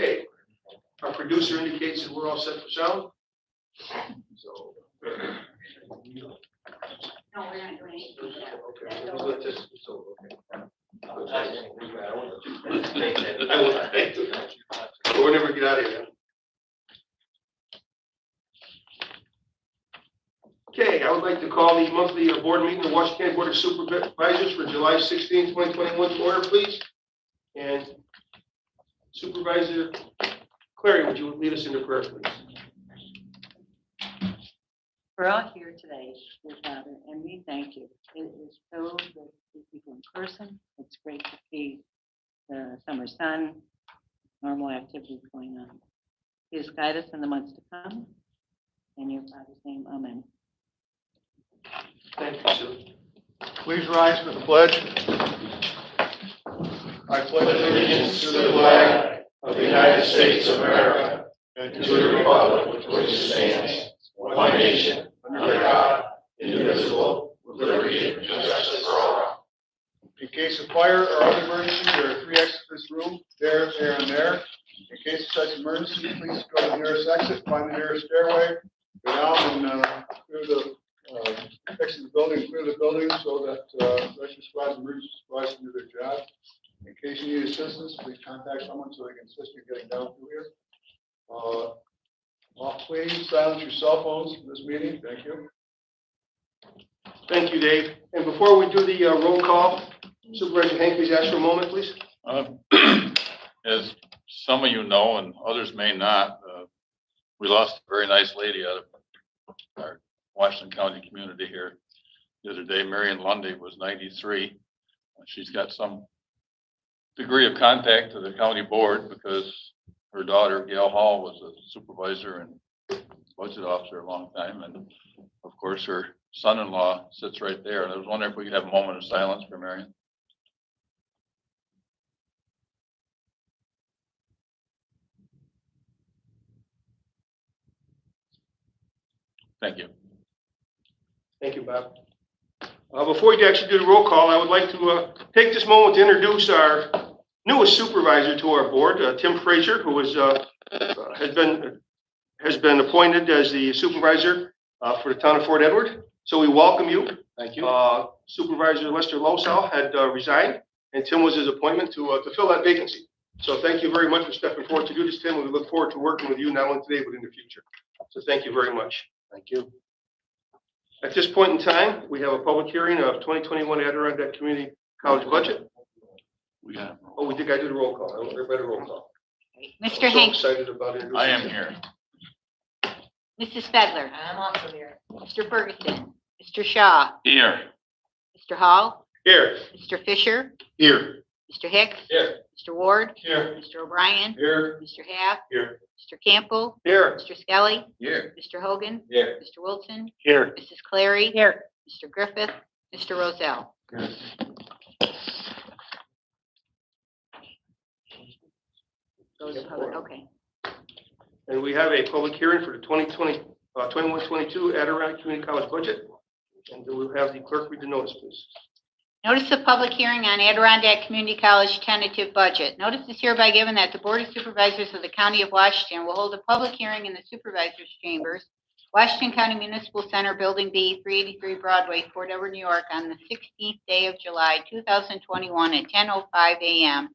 Okay, our producer indicates that we're all set for sound. So. No, we're not doing anything with that. Okay, we'll let this, so, okay. We'll never get out of here. Okay, I would like to call the monthly board meeting of Washington County Board of Supervisors for July 16, 2021 to order, please. And Supervisor Clary, would you lead us into prayer, please? We're all here today, dear Father, and we thank you. It is so good to see people in person. It's great to see the summer sun, normal activities going on. Please guide us in the months to come. In your Father's name, amen. Thank you, sir. Please rise for the pledge. I pledge allegiance to the flag of the United States of America and and to the republic for which it stands, one nation, under God, indivisible, with liberty and justice for all. in case of fire or other emergency, there are 3 exits to this room, there, and there. In case of such emergency, please go to the nearest exit, find the nearest stairway, go down and through the exit the building, clear the building so that rescue squads, emergency squads can do their job. In case you need assistance, please contact someone so they can assist you getting down through here. Please silence your cell phones for this meeting. Thank you. Thank you, Dave. And before we do the roll call, Supervisor Hank, please ask for a moment, please. As some of you know, and others may not, we lost a very nice lady out of our Washington County community here the other day. Marion Lundy was 93. She's got some degree of contact to the county board because her daughter, Gail Hall, was a supervisor and budget officer a long time. And of course, her son-in-law sits right there. And I was wondering if we could have a moment of silence for Marion. Thank you. Thank you, Bob. Before we actually do the roll call, I would like to take this moment to introduce our newest supervisor to our board, Tim Frazier, who has been appointed as the supervisor for the town of Fort Edward. So we welcome you. Thank you. Supervisor Lester Losell had resigned, and Tim was his appointment to fill that vacancy. So thank you very much for stepping forward to do this, Tim. We look forward to working with you not only today, but in the future. So thank you very much. Thank you. At this point in time, we have a public hearing of 2021 Adirondack Community College budget. We got. Oh, we did, I do the roll call. I want everybody to roll call. Mr. I'm so Hanks, excited about it. I am here. Mrs. Fedler. I'm also here. Mr. Ferguson, Mr. Shaw, Here. Mr. Hall, Here. Mr. Fisher, Here. Mr. Hicks. Here. Mr. Ward, Here. Mr. O'Brien, Here. Mr. Half, Here. Mr. Campbell, Here. Mr. Skelly, Here. Mr. Hogan, Here. Mr. Wilson, Here. Mrs. Clary. Here. Mr. Griffith, Mr. Rozell. Those are public, okay. And we have a public hearing for the 21-22 Adirondack Community College budget. And we'll have the clerk read the notice, please. Notice of public hearing on Adirondack Community College tentative budget. Notice is hereby given that the Board of Supervisors of the County of Washington will hold a public hearing in the Supervisors Chambers, Washington County Municipal Center, Building B, 383 Broadway, Fort Edward, New York, on the 16th day of July, 2021 at 10:05 a.m.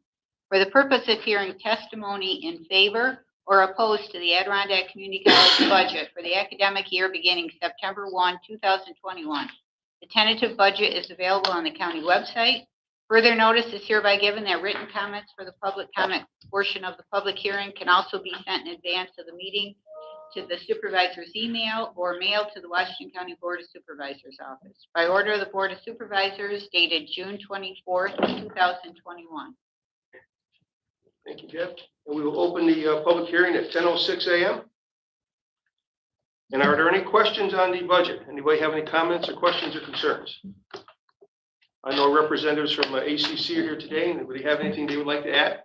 for the purpose of hearing testimony in favor or opposed to the Adirondack Community College budget for the academic year beginning September 1, 2021. The tentative budget is available on the county website. Further notice is hereby given that written comments for the public comment portion of the public hearing can also be sent in advance of the meeting to the supervisor's email or mailed to the Washington County Board of Supervisors office by order of the Board of Supervisors dated June 24th, 2021. Thank you, Deb. And we will open the public hearing at 10:06 a.m. And are there any questions on the budget? Anybody have any comments or questions or concerns? I know representatives from ACC are here today. Anybody have anything they would like to add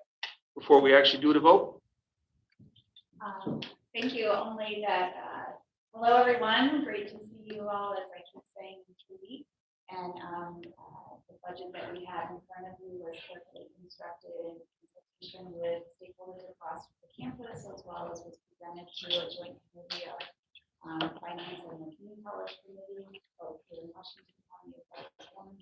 before we actually do the vote? Thank you. Only that, hello, everyone. Great to see you all, as I keep saying, each week. And the budget that we have in front of you was carefully constructed in consultation with stakeholders across the campus, as well as was presented to a joint committee of finance and the community college committee, both here in Washington County as well as Warren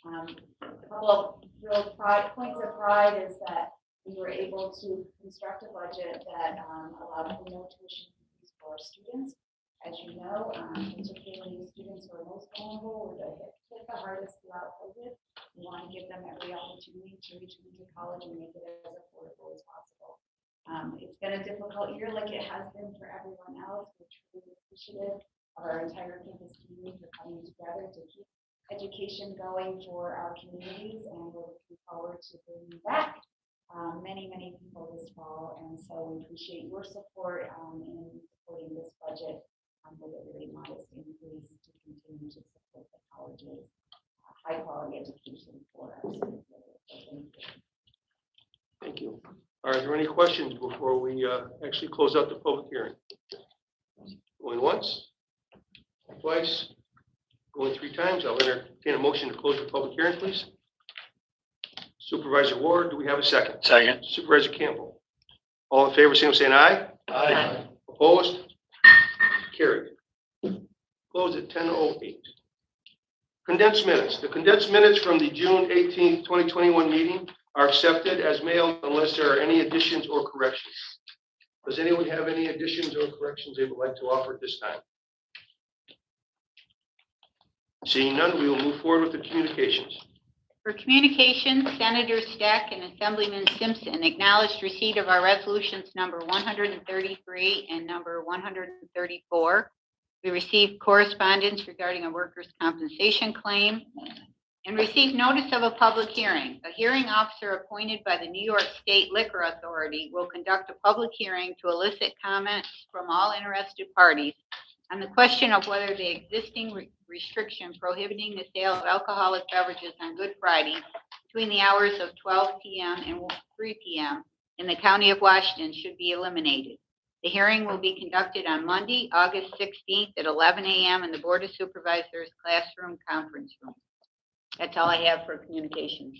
County. A couple of real points of pride is that we were able to construct a budget that allowed for no tuition fees for our students. As you know, particularly students who are most vulnerable, were hit the hardest throughout COVID. We want to give them every opportunity to reach into college and make it as affordable as possible. It's been a difficult year, like it has been for everyone else. We're truly appreciative of our entire campus community for coming together to keep education going for our communities, and we're looking forward to bringing back many people this fall. And so we appreciate your support in supporting this budget with a very modest increase to continue to support the college's high quality education for our students. Thank you. Are there any questions before we actually close out the public hearing? Going once, twice, going three times. I'll entertain a motion to close the public hearing, please. Supervisor Ward, do we have a second? Second. Supervisor Campbell. All in favor, signal saying aye. Aye. Opposed? Carried. Close at 10:08. Condensed minutes. The condensed minutes from the June 18th, 2021 meeting are accepted as mailed unless there are any additions or corrections. Does anyone have any additions or corrections they would like to offer at this time? Seeing none, we will move forward with the communications. For communications, Senator Stack and Assemblyman Simpson acknowledged receipt of our resolutions number 133 and number 134. We received correspondence regarding a workers' compensation claim. And receive notice of a public hearing. A hearing officer appointed by the New York State Liquor Authority will conduct a public hearing to elicit comments from all interested parties on the question of whether the existing restriction prohibiting the sale of alcoholic beverages on Good Friday between the hours of 12 p.m. and 3 p.m. in the County of Washington should be eliminated. The hearing will be conducted on Monday, August 16th at 11 a.m. in the Board of Supervisors Classroom Conference Room. That's all I have for communications.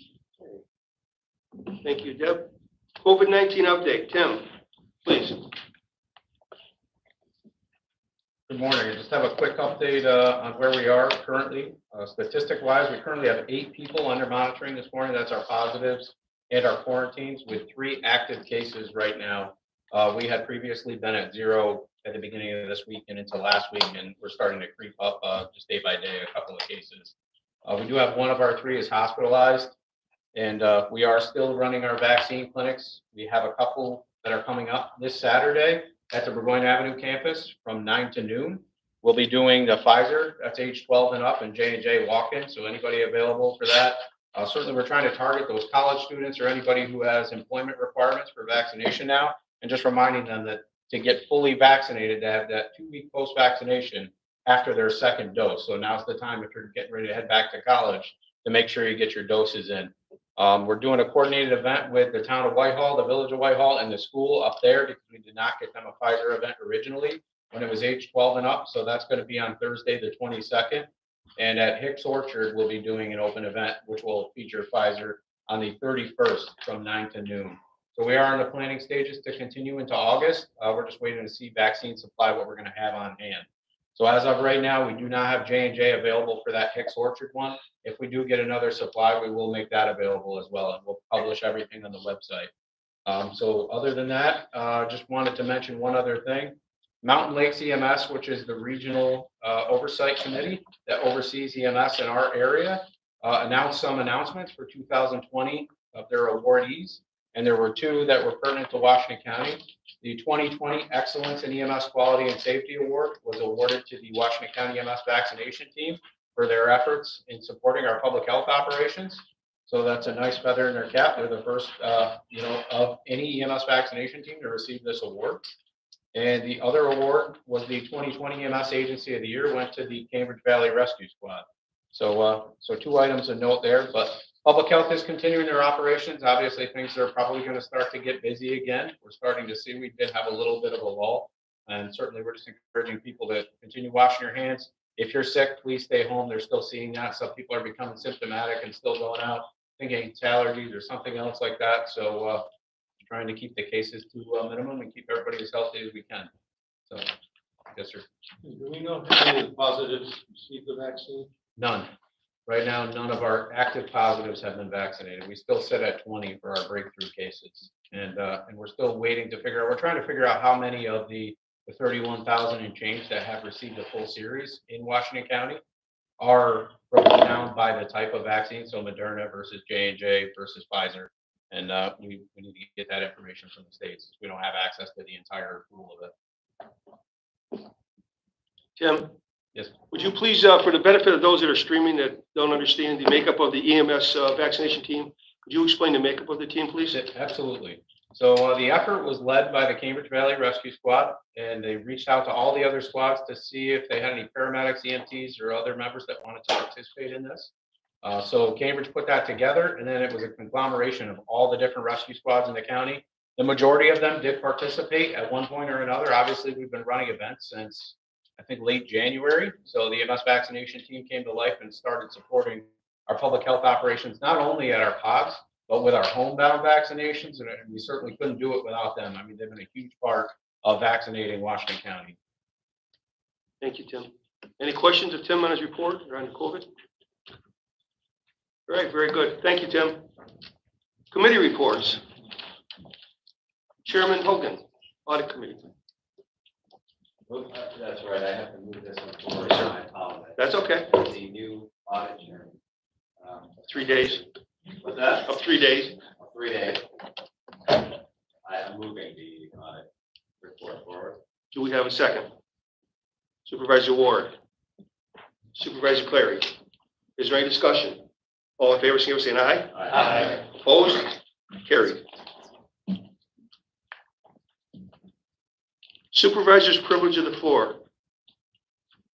Thank you, Deb. COVID-19 update. Tim, please. Good morning. I just have a quick update on where we are currently. Statistic-wise, we currently have 8 people under monitoring this morning. That's our positives and our quarantines, with 3 active cases right now. We had previously been at 0 at the beginning of this week and into last week, and we're starting to creep up just day by day, a couple of cases. We do have one of our 3 is hospitalized, and we are still running our vaccine clinics. We have a couple that are coming up this Saturday at the Burgoyne Avenue campus from 9 to noon. We'll be doing the Pfizer, that's age 12 and up, and J&J walk-in, so anybody available for that. Certainly, we're trying to target those college students or anybody who has employment requirements for vaccination now, and just reminding them that to get fully vaccinated, to have that 2-week post-vaccination after their second dose. So now's the time, if you're getting ready to head back to college, to make sure you get your doses in. We're doing a coordinated event with the town of Whitehall, the village of Whitehall, and the school up there, because we did not get them a Pfizer event originally when it was age 12 and up. So that's going to be on Thursday, the 22nd. And at Hicks Orchard, we'll be doing an open event, which will feature Pfizer on the 31st from 9 to noon. So we are in the planning stages to continue into August. We're just waiting to see vaccine supply, what we're going to have on hand. So as of right now, we do not have J&J available for that Hicks Orchard one. If we do get another supply, we will make that available as well, and we'll publish everything on the website. So other than that, just wanted to mention one other thing. Mountain Lakes EMS, which is the regional oversight committee that oversees EMS in our area, announced some announcements for 2020 of their awardees. And there were 2 that were pertinent to Washington County. The 2020 Excellence in EMS Quality and Safety Award was awarded to the Washington County EMS vaccination team for their efforts in supporting our public health operations. So that's a nice feather in their cap. They're the first, of any EMS vaccination team to receive this award. And the other award was the 2020 EMS Agency of the Year went to the Cambridge Valley Rescue Squad. So 2 items of note there, but public health is continuing their operations. Obviously, things are probably going to start to get busy again. We're starting to see we did have a little bit of a lull, and certainly we're just encouraging people to continue washing your hands. If you're sick, please stay home. They're still seeing that. Some people are becoming symptomatic and still going out thinking it's allergies or something else like that. So trying to keep the cases to a minimum and keep everybody as healthy as we can. So, yes, sir. Do we know how many positives received the vaccine? None. Right now, none of our active positives have been vaccinated. We still sit at 20 for our breakthrough cases. And we're still waiting to figure out, we're trying to figure out how many of the 31,000 and change that have received the full series in Washington County are broken down by the type of vaccine. So Moderna versus J&J versus Pfizer. And we need to get that information from the states. We don't have access to the entire pool of it. Tim? Yes. Would you please, for the benefit of those that are streaming that don't understand the makeup of the EMS vaccination team, could you explain the makeup of the team, please? Absolutely. So the effort was led by the Cambridge Valley Rescue Squad, and they reached out to all the other squads to see if they had any paramedics, EMTs, or other members that wanted to participate in this. So Cambridge put that together, and then it was a conglomeration of all the different rescue squads in the county. The majority of them did participate at one point or another. Obviously, we've been running events since, I think, late January. So the EMS vaccination team came to life and started supporting our public health operations, not only at our pods, but with our homebound vaccinations. And we certainly couldn't do it without them. I mean, they've been a huge part of vaccinating Washington County. Thank you, Tim. Any questions of Tim on his report or on COVID? All right, very good. Thank you, Tim. Committee reports. Chairman Hogan, Audit Committee. That's right, I have to move this forward, I apologize. That's okay. The new audit chairman. 3 days. What's that? Of 3 days. 3 days. I'm moving the audit report forward. Do we have a second? Supervisor Ward. Supervisor Clary. Is there any discussion? All in favor, signify by saying aye. Aye. Opposed? Carried. Supervisor's privilege of the floor.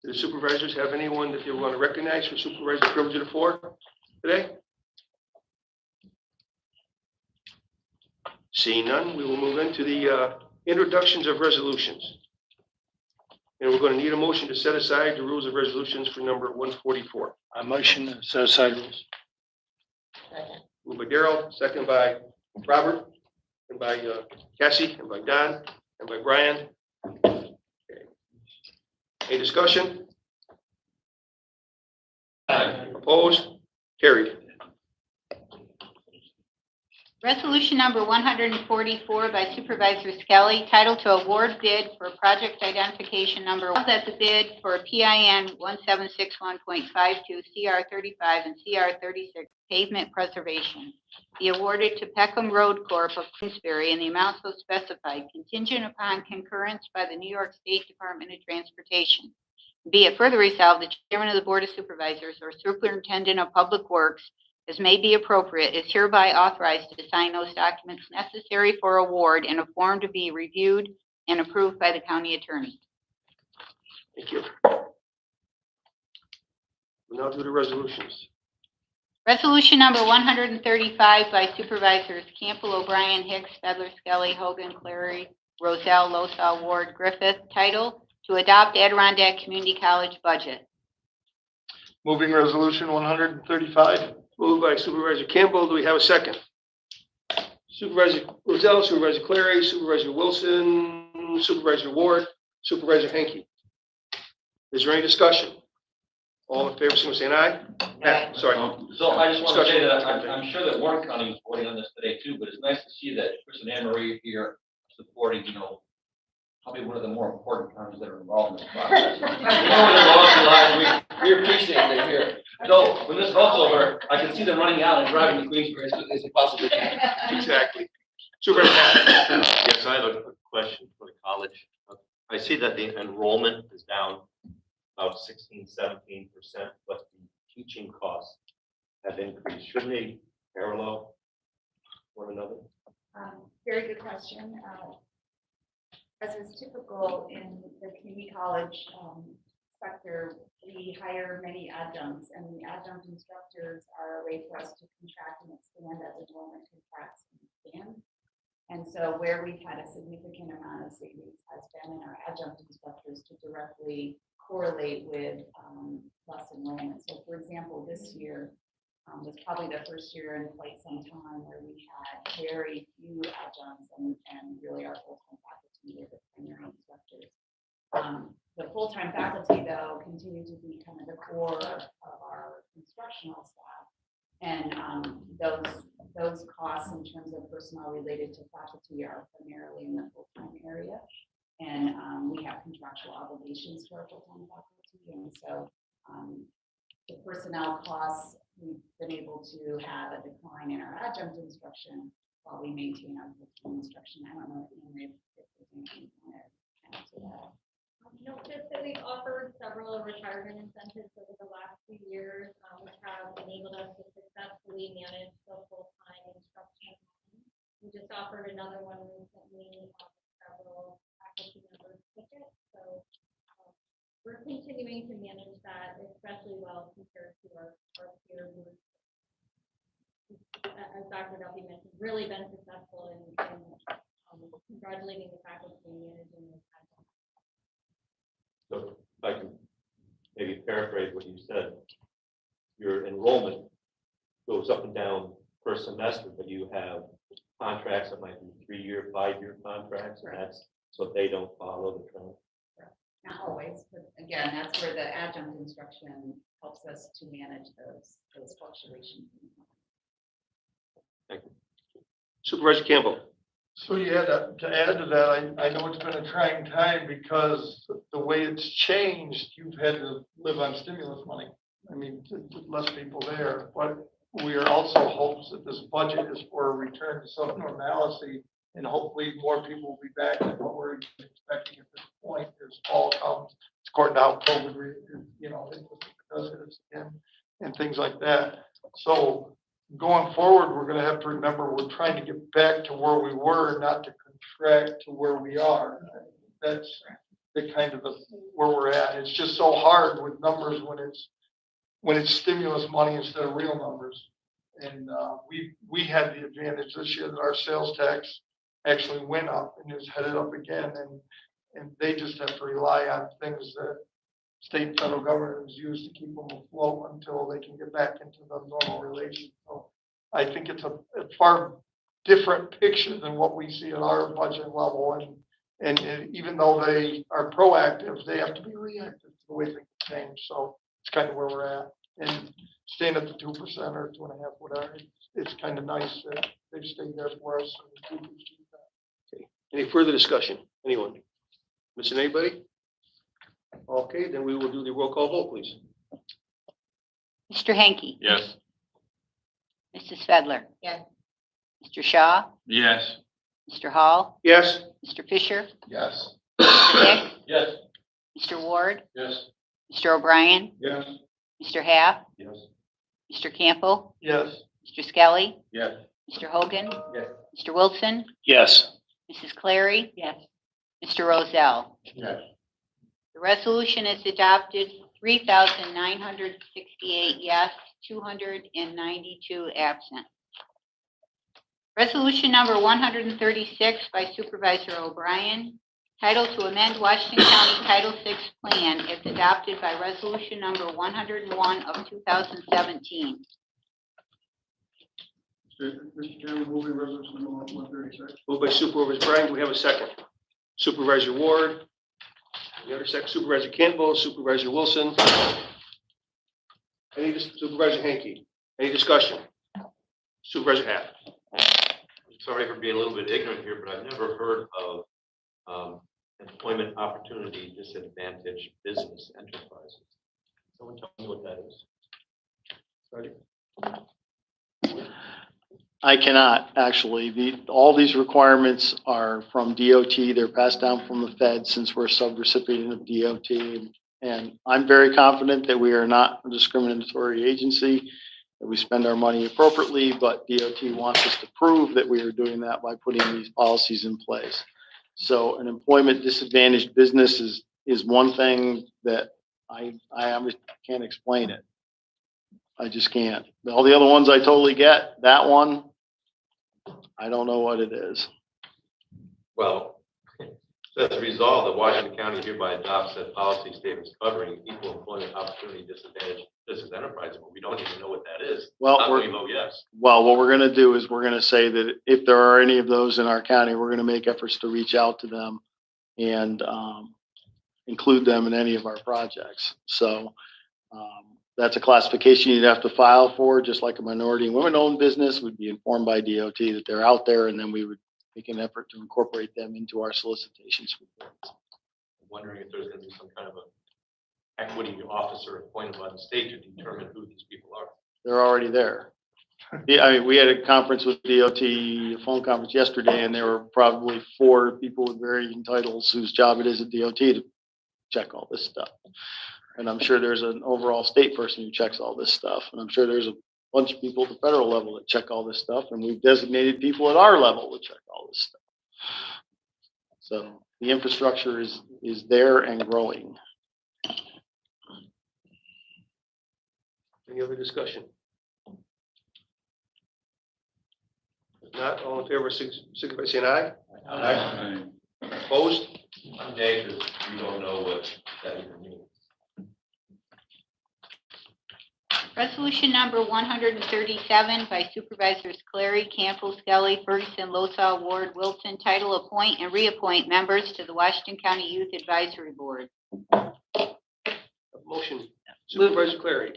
Do the supervisors have anyone that they want to recognize for supervisor's privilege of the floor today? Seeing none, we will move into the introductions of resolutions. And we're going to need a motion to set aside the rules of resolutions for number 144. I motion to set aside rules. Moved by Darrell, second by Robert, and by Cassie, and by Don, and by Brian. Okay. Any discussion? Opposed? Carried. Resolution number 144 by Supervisor Skelly, titled to award bid for project identification number one, that the bid for PIN 1761.52, CR35, and CR36 pavement preservation be awarded to Peckham Road Corp. Of Queensbury in the amount so specified, contingent upon concurrence by the New York State Department of Transportation. Be it further resolved, the Chairman of the Board of Supervisors or Superintendent of Public Works, as may be appropriate, is hereby authorized to sign those documents necessary for award in a form to be reviewed and approved by the county attorney. Thank you. We'll now do the resolutions. Resolution number 135 by Supervisors Campbell, O'Brien, Hicks, Fedler, Skelly, Hogan, Clary, Rozell, Losall, Ward, Griffith, title to adopt Adirondack Community College budget. Moving resolution 135. Moved by Supervisor Campbell. Do we have a second? Supervisor Rozell, Supervisor Clary, Supervisor Wilson, Supervisor Ward, Supervisor Henke. Is there any discussion? All in favor, signify by saying aye. Aye. Sorry. So I just want to say that I'm sure that Warren County is voting on this today too, but it's nice to see that Chris and Anne Marie here supporting, probably one of the more important counties that are involved in this process. We appreciate it here. So when this vote's over, I can see them running out and driving to Queensbury as they possibly can. Exactly. Supervisor Henke. Yes, I have a quick question for the college. I see that the enrollment is down about 16-17%, but the teaching costs have increased. Shouldn't they parallel one another? Very good question. As is typical in the community college sector, we hire many adjuncts, and the adjunct instructors are a way for us to contract and expand as enrollment contracts and expand. And so where we've had a significant amount of savings has been in our adjunct instructors to directly correlate with less enrollment. So for example, this year was probably the first year in quite some time where we had very few adjuncts and really our full-time faculty were the primary instructors. The full-time faculty, though, continue to be kind of the core of our instructional staff. And those costs in terms of personnel related to faculty are primarily in the full-time area. And we have contractual obligations to our full-time faculty. And so the personnel costs, we've been able to have a decline in our adjunct instruction while we maintain our full-time instruction. I don't know if there's anything you want to add to that. Notice that we've offered several retirement incentives over the last few years, which have enabled us to successfully manage the full-time instruction. We just offered another one recently, several faculty members took it. So we're continuing to manage that especially well compared to our peer groups. As Dr. Duffy mentioned, really been successful in congratulating the faculty managing this. So if I can maybe paraphrase what you said, your enrollment goes up and down per semester, but you have contracts that might be 3-year, 5-year contracts, and that's so they don't follow the trend. Not always, but again, that's where the adjunct instruction helps us to manage those fluctuations. Thank you. Supervisor Campbell. So to add to that, I know it's been a trying time because the way it's changed, you've had to live on stimulus money. I mean, less people there, but we are also hopes that this budget is for a return to some normalcy, and hopefully more people will be back than what we're expecting at this point as fall comes. It's according to how COVID, it does it again and things like that. So going forward, we're gonna have to remember, we're trying to get back to where we were, not to contract to where we are. That's the kind of where we're at. It's just so hard with numbers when it's stimulus money instead of real numbers. And we had the advantage this year that our sales tax actually went up and is headed up again. And they just have to rely on things that state and federal government is used to keep them afloat until they can get back into the normal relations. So I think it's a far different picture than what we see at our budget level. And even though they are proactive, they have to be reactive to the way things change. So it's kind of where we're at. And staying at the 2% or 2.5%, whatever, it's kind of nice that they've stayed there for us. And we appreciate that. Okay. Any further discussion? Anyone? Missing anybody? Okay, then we will do the roll call vote, please. Mr. Hanky? Yes. Mrs. Fedler? Yes. Mr. Shaw? Yes. Mr. Hall? Yes? Mr. Fisher? Yes. Mr. Hicks? Yes. Mr. Ward? Yes. Mr. O'Brien? Yes. Mr. Half? Yes. Mr. Campbell? Yes. Mr. Skelly? Yes. Mr. Hogan? Yes. Mr. Wilson? Yes. Mrs. Clary? Yes. Mr. Rozell? Yes. The resolution is adopted, 3,968 yes, 292 absent. Resolution number 136 by Supervisor O'Brien, title to amend Washington County Title VI Plan is adopted by resolution number 101 of 2017. Mr. Chairman, moving resolution number 136. Moved by Supervisor Bryan. Do we have a second? Supervisor Ward. The other second, Supervisor Campbell, Supervisor Wilson. Supervisor Hanky. Any discussion? Supervisor Happ. Sorry for being a little bit ignorant here, but I've never heard of employment opportunity disadvantaged business enterprises. Someone tell me what that is. I cannot, actually. All these requirements are from DOT. They're passed down from the Fed since we're a sub-recipient of DOT. And I'm very confident that we are not a discriminatory agency, that we spend our money appropriately, but DOT wants us to prove that we are doing that by putting these policies in place. So an employment disadvantaged business is one thing that I can't explain it. I just can't. All the other ones I totally get. That one, I don't know what it is. Well, as a result, the Washington County hereby adopts that policy statements covering equal employment opportunity disadvantaged business enterprise, but we don't even know what that is. Well, How do we vote yes? Well, what we're going to do is we're going to say that if there are any of those in our county, we're going to make efforts to reach out to them and include them in any of our projects. So that's a classification you'd have to file for, just like a minority and women-owned business would be informed by DOT that they're out there, and then we would make an effort to incorporate them into our solicitations for bids. I'm wondering if there's going to be some kind of an equity officer appointed by the state to determine who these people are. They're already there. Yeah, I mean, we had a conference with DOT, a phone conference yesterday, and there were probably 4 people with varying titles whose job it is at DOT to check all this stuff. And I'm sure there's an overall state person who checks all this stuff. And I'm sure there's a bunch of people at the federal level that check all this stuff. And we've designated people at our level to check all this stuff. So the infrastructure is there and growing. Any other discussion? If not, all in favor, signify by saying aye. Aye. Opposed? I'm anxious, we don't know what that even means. Resolution number 137 by Supervisors Clary, Campbell, Skelly, Ferguson, Losaw, Ward, Wilson, title appoint and reappoint members to the Washington County Youth Advisory Board. Motion. Supervisor Clary.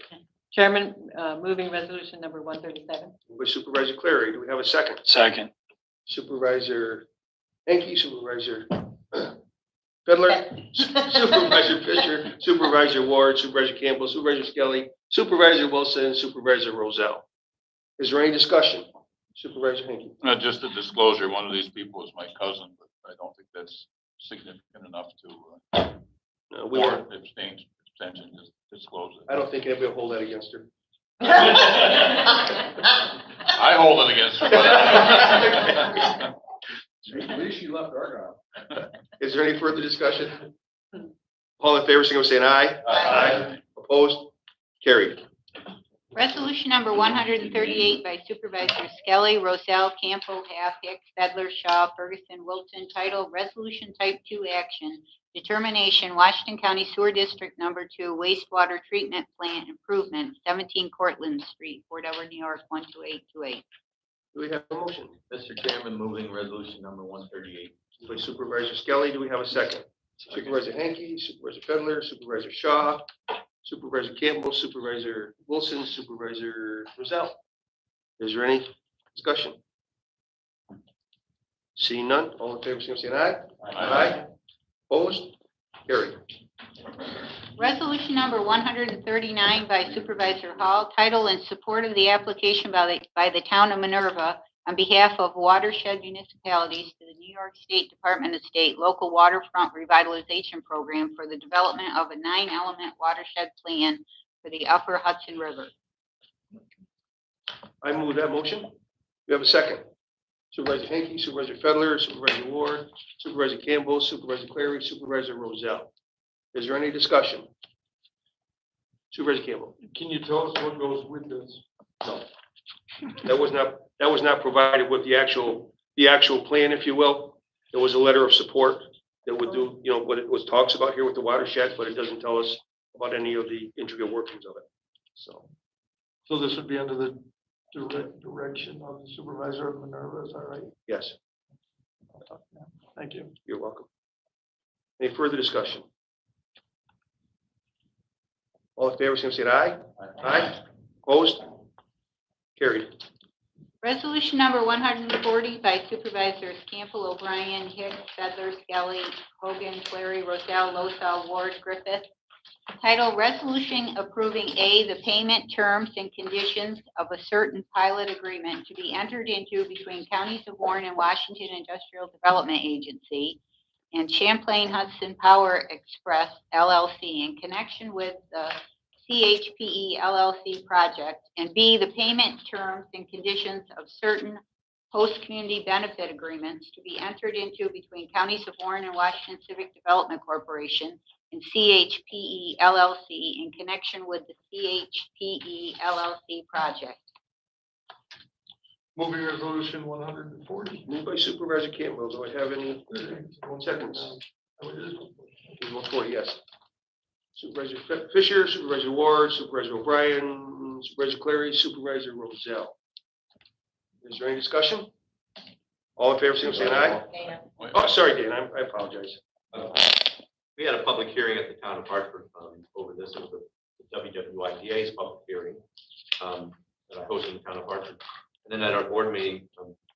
Chairman, moving resolution number 137. Moved by Supervisor Clary. Do we have a second? Second. Supervisor Hanky, Supervisor Fedler, Supervisor Fisher, Supervisor Ward, Supervisor Campbell, Supervisor Skelly, Supervisor Wilson, Supervisor Rozell. Is there any discussion? Supervisor Hanky. Just a disclosure, one of these people is my cousin, but I don't think that's significant enough to No, we won't. warrant abstention, just disclose it. I don't think anybody will hold that against her. I hold it against her, but I At least she left our job. Is there any further discussion? All in favor, signal by saying aye. Aye. Opposed? Carried. Resolution number 138 by Supervisors Skelly, Roselle, Campo, Half, Hicks, Fedler, Shaw, Ferguson, Wilson, title Resolution Type 2 Action, Determination, Washington County Sewer District Number 2 Wastewater Treatment Plant Improvement, 17 Cortlandt Street, Fort Edward, New York, 12828. Do we have a motion? Mr. Chairman, moving resolution number 138. By Supervisor Skelly, do we have a second? Supervisor Hanky, Supervisor Fedler, Supervisor Shaw, Supervisor Campbell, Supervisor Wilson, Supervisor Roselle. Is there any discussion? Seeing none, all in favor, signal by saying aye. Aye. Opposed? Carried. Resolution number 139 by Supervisor Hall, title in support of the application by the town of Minerva on behalf of watershed municipalities to the New York State Department of State Local Waterfront Revitalization Program for the development of a 9-element watershed plan for the upper Hudson River. I move that motion. We have a second. Supervisor Hanky, Supervisor Fedler, Supervisor Ward, Supervisor Campbell, Supervisor Clary, Supervisor Roselle. Is there any discussion? Supervisor Campbell. Can you tell us what goes with this? No. That was not provided with the actual plan, if you will. There was a letter of support that would do, what it was talks about here with the watershed, but it doesn't tell us about any of the intricate workings of it. So this would be under the direction of the supervisor of Minerva, is that right? Yes, Thank you. you're welcome. Any further discussion? All in favor, say aye. Aye. Opposed? Carried. Resolution number 140 by Supervisors Campbell, O'Brien, Hicks, Fedler, Skelly, Hogan, Clary, Roselle, Losell, Ward, Griffith. Title Resolution approving the payment terms and conditions of a certain pilot agreement to be entered into between counties of Warren and Washington Industrial Development Agency and Champlain Hudson Power Express LLC in connection with the CHPE LLC project, and B, the payment terms and conditions of certain host community benefit agreements to be entered into between counties of Warren and Washington Civic Development Corporation and CHPE LLC in connection with the CHPE LLC project. Moving resolution 140. Moved by Supervisor Campbell. Do I have any seconds? 140, yes. Supervisor Fisher, Supervisor Ward, Supervisor O'Brien, Supervisor Clary, Supervisor Roselle. Is there any discussion? All in favor, say aye. Oh, sorry, Dan, I apologize. We had a public hearing at the town of Hartford over this. It was the WWIDA's public hearing that I hosted in the town of Hartford. And then at our board meeting,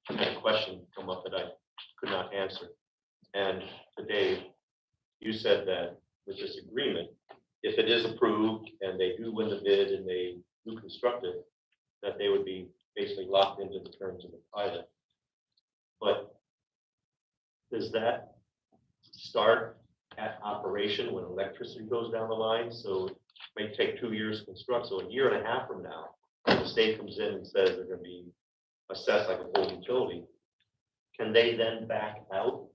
I had a question come up that I could not answer. And today, you said that with this agreement, if it is approved and they do win the bid and they do construct it, that they would be basically locked into the terms of the pilot. But does that start at operation when electricity goes down the line? So it may take 2 years to construct. So a year and a half from now, the state comes in and says they're going to be assessed like a whole utility. Can they then back out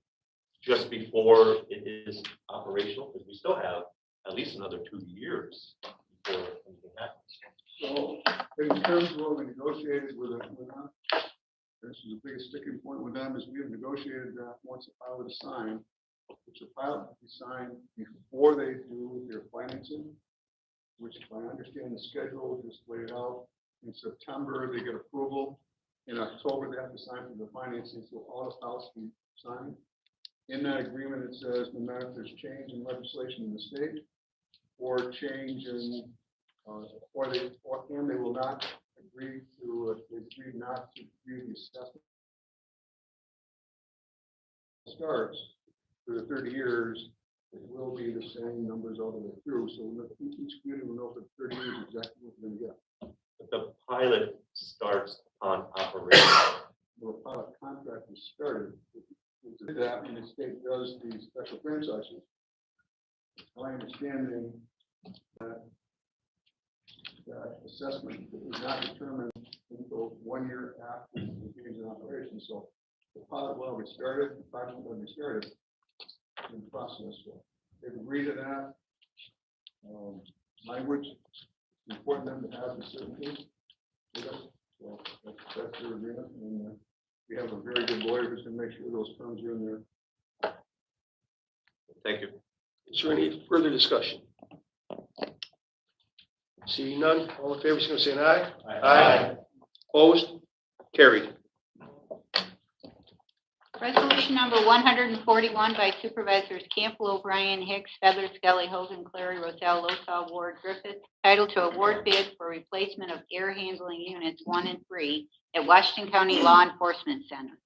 just before it is operational? Because we still have at least another 2 years before anything happens. So in terms of what we negotiated with them, this is the biggest sticking point with them is we have negotiated that once the pilot is signed, which the pilot will be signed before they do their financing, which if I understand the schedule, just lay it out. In September, they get approval. In October, they have to sign for the financing, so all the pilots can sign. In that agreement, it says no matter if there's change in legislation in the state or change in, and they will not agree to, they agree not to do the assessment. Starts for the 30 years, it will be the same numbers all the way through. So each community will know for 30 years exactly what they're going to get. But the pilot starts on operation. Well, the pilot contract is started. To that, when the state does the special franchises, my understanding that that assessment is not determined until 1 year after the beginning of operation. So the pilot will be started, the project will be started in the process. So they've agreed to that. Language, it's important them to have the certainty. So that's their agreement, and we have a very good lawyer who's going to make sure those terms are in there. Thank you. Is there any further discussion? Seeing none, all in favor, is going to say an aye. Aye. Opposed? Carried. Resolution number 141 by Supervisors Campbell, O'Brien, Hicks, Feather, Skelly, Hogan, Clary, Roselle, Losaw, Ward, Griffith, titled to award bid for replacement of air handling units 1 and 3 at Washington County Law Enforcement Center.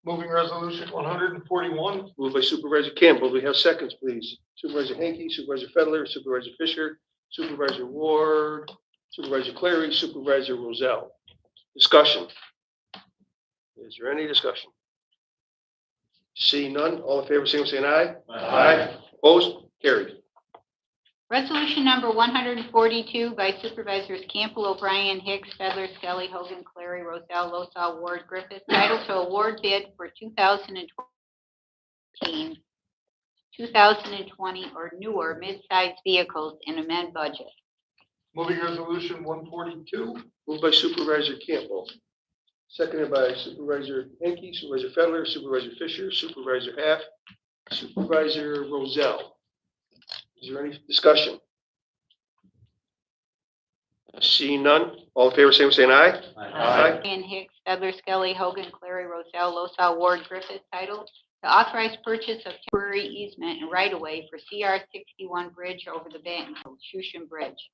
Moving resolution 141. Moved by Supervisor Campbell. Do we have seconds, please? Supervisor Hanky, Supervisor Fedler, Supervisor Fisher, Supervisor Ward, Supervisor Clary, Supervisor Roselle. Discussion. Is there any discussion? Seeing none, all in favor, say aye. Aye. Opposed? Carried. Resolution number 142 by Supervisors Campbell, O'Brien, Hicks, Feather, Skelly, Hogan, Clary, Roselle, Losaw, Ward, Griffith, titled to award bid for 2020 or newer mid-sized vehicles and amend budget. Moving resolution 142. Moved by Supervisor Campbell. Seconded by Supervisor Hanky, Supervisor Fedler, Supervisor Fisher, Supervisor Haff, Supervisor Roselle. Is there any discussion? Seeing none, all in favor, say aye. Aye. And Hicks, Feather, Skelly, Hogan, Clary, Roselle, Losaw, Ward, Griffith, titled to authorize purchase of temporary easement and right-of-way for CR 61 bridge over the Banton Road, Shushan Bridge.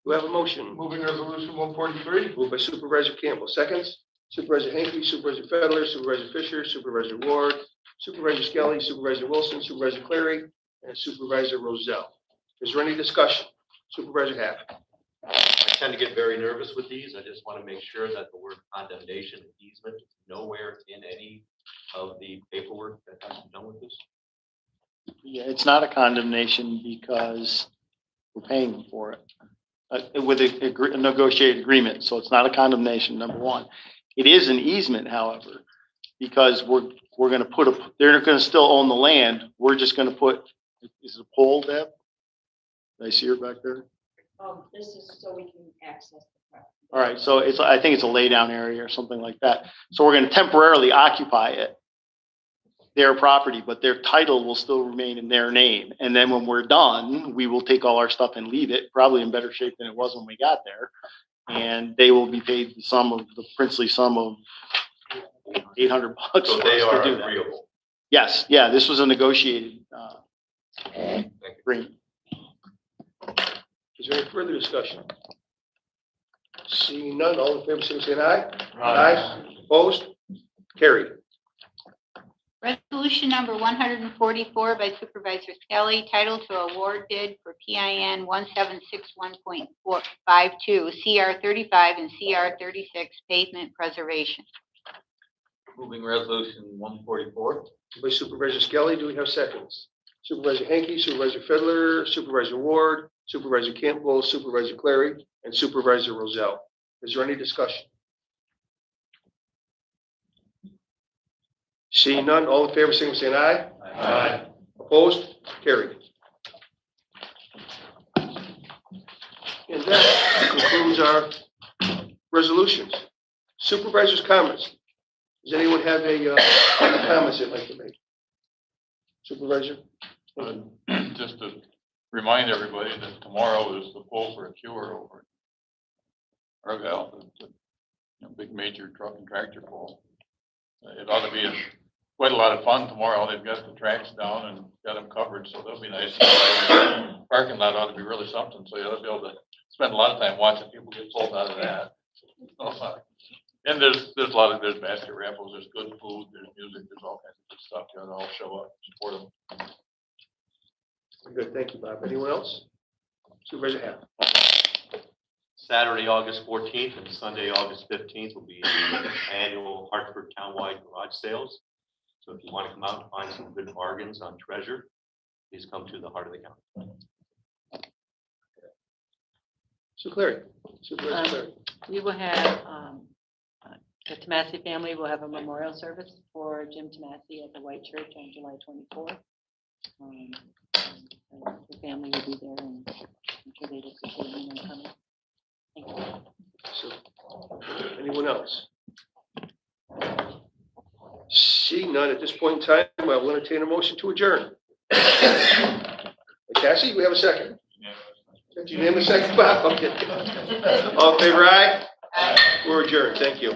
Do I have a motion? Moving resolution 143. Moved by Supervisor Campbell. Seconds. Supervisor Hanky, Supervisor Fedler, Supervisor Fisher, Supervisor Ward, Supervisor Skelly, Supervisor Wilson, Supervisor Clary, and Supervisor Roselle. Is there any discussion? Supervisor Haff. I tend to get very nervous with these. I just want to make sure that the word condemnation and easement is nowhere in any of the paperwork that has been done with this. Yeah, it's not a condemnation because we're paying them for it with a negotiated agreement. So it's not a condemnation, number one. It is an easement, however, because we're going to they're going to still own the land. We're just going to put, is it a pole, Deb? Did I see her back there? This is so we can access the property. All right, so I think it's a laydown area or something like that. So we're going to temporarily occupy it, their property, but their title will still remain in their name. And then when we're done, we will take all our stuff and leave it, probably in better shape than it was when we got there. And they will be paid the princely sum of $800 So for they us are to do that. agreeable. Yes, yeah, this was a negotiated agreement. Is there any further discussion? Seeing none, all in favor, say aye. Aye. Opposed? Carried. Resolution number 144 by Supervisor Skelly, titled to award bid for PIN 1761.52, CR 35 and CR 36 pavement preservation. Moving resolution 144. By Supervisor Skelly, do we have seconds? Supervisor Hanky, Supervisor Fedler, Supervisor Ward, Supervisor Campbell, Supervisor Clary, and Supervisor Roselle. Is there any discussion? Seeing none, all in favor, say aye. Aye. Opposed? Carried. And that concludes our resolutions. Supervisors' comments. Does anyone have any comments they'd like to make? Supervisor? Just to remind everybody that tomorrow is the pull for a cure over in Argyle, the big major truck and tractor pull. It ought to be quite a lot of fun tomorrow. They've got the tracks down and got them covered, so that'll be nice. Parking lot ought to be really something, so you ought to be able to spend a lot of time watching people get pulled out of that. And there's there's basket raffles, there's good food, there's music, there's all kinds of good stuff. You ought to all show up, support them. Good, thank you, Bob. Anyone else? Supervisor Happ. Saturday, August 14th and Sunday, August 15th will be the annual Hartford Townwide Garage Sales. So if you want to come out and find some good bargains on treasure, please come to the heart of the county. Sue Clary. Supervisor Clary. We will have, the Tomasi family will have a memorial service for Jim Tomasi at the White Church on July 24th. And the family will be there, and I'm sure they'd appreciate anyone coming. Thank you. So, anyone else? Seeing none at this point in time, I will entertain a motion to adjourn. Cassie, we have a second? Do you name a second, Bob? Okay. All in favor, aye? Aye. We're adjourned. Thank you.